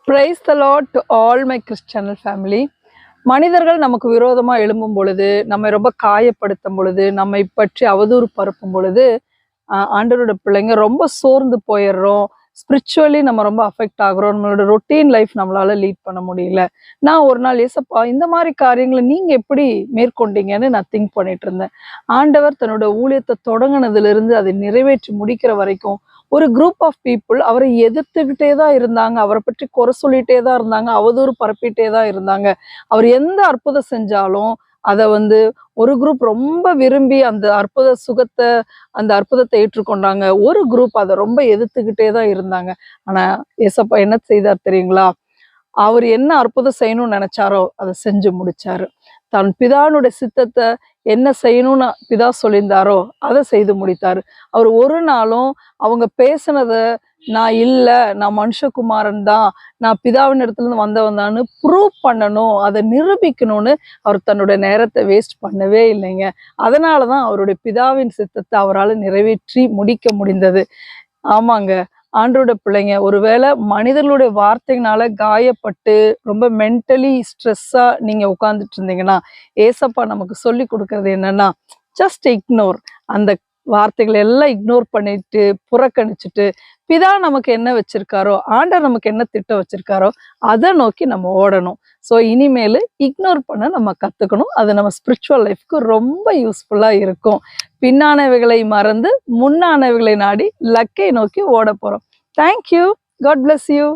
Praise the Lord to all my Christian family. மனிதர்கள் நமக்கு விரோதமா எழும்பும் பொழுது, நம்மை ரொம்ப காயப்படுத்தும் பொழுது, நம்மை பற்றி அவதூறு பரப்பும் பொழுது, ஆண்டவரோட பிள்ளைங்க ரொம்ப சோர்ந்து போயிடுறோம். ஸ்பிரிச்சுவலி நம்ம ரொம்ப அஃபெக்ட் ஆகுறோம். நம்மளோட ரொட்டீன் லைஃப் நம்மளால லீட் பண்ண முடியல. நான் ஒரு நாள் ஏசப்பா இந்த மாதிரி காரியங்களை நீங்க எப்படி மேற்கொண்டீங்கன்னு நான் திங்க் பண்ணிட்டு இருந்தேன். ஆண்டவர் தன்னோட ஊழியத்தை தொடங்கினதுல இருந்து அதை நிறைவேற்றி முடிக்கிற வரைக்கும் ஒரு குரூப் ஆஃப் பீப்புள் அவரை எதிர்த்துக்கிட்டே தான் இருந்தாங்க. அவரை பற்றி குறை சொல்லிட்டே தான் இருந்தாங்க. அவதூறு பரப்பிட்டே தான் இருந்தாங்க. அவர் எந்த அற்புதம் செஞ்சாலும் அதை ஒரு குரூப் ரொம்ப விரும்பி அந்த அந்த அற்புதத்தை ஏற்றுக்கொண்டாங்க. ஒரு குரூப் அதை ரொம்ப எதிர்த்துக்கிட்டே தான் இருந்தாங்க. ஆனா ஏசப்பா என்ன செய்தார் தெரியுங்களா? அவர் என்ன அற்புதம் செய்யணும்னு நினைச்சாரோ அதை செஞ்சு முடிச்சாரு. தன் பிதானுடைய சித்தத்தை என்ன செய்யணும்னு பிதா சொல்லியிருந்தாரோ அதை செய்து முடித்தாரு. அவர் ஒரு நாளும் அவங்க பேசினதை நான் மனுஷகுமாரன் தான், நான் பிதாவின் இடத்துல இருந்து வந்தவன் தான்னு ப்ரூவ் பண்ணணும், அதை நிரூபிக்கணும்னு அவர் தன்னுடைய நேரத்தை வேஸ்ட் பண்ணவே இல்லைங்க. அதனாலதான் அவருடைய பிதாவின் சித்தத்தை அவரால் நிறைவேற்றி முடிக்க முடிந்தது. ஆமாங்க, ஆண்டோட பிள்ளைங்க ஒருவேளை மனிதர்களுடைய வார்த்தையினால காயப்பட்டு ரொம்ப மென்டலி ஸ்ட்ரெஸ்ஸா நீங்க உட்கார்ந்துட்டு இருந்தீங்கன்னா, ஏசப்பா நமக்கு சொல்லி கொடுக்கறது என்னன்னா, ஜஸ்ட் இக்னோர். அந்த வார்த்தைகளை எல்லாம் இக்னோர் பண்ணிட்டு புறக்கணிச்சுட்டு பிதா நமக்கு என்ன வச்சிருக்காரோ, ஆண்டவர் நமக்கு என்ன திட்டம் வச்சிருக்காரோ அதை நோக்கி நம்ம ஓடணும். ஸோ இனிமேல் இக்னோர் பண்ண நம்ம கத்துக்கணும். அது நம்ம ஸ்பிரிச்சுவல் லைஃப்க்கு ரொம்ப யூஸ்ஃபுல்லா இருக்கும். பின்னானவைகளை மறந்து முன்னானவைகளை நாடி லக்கை நோக்கி ஓட போறோம். தேங்க்யூ. God bless you.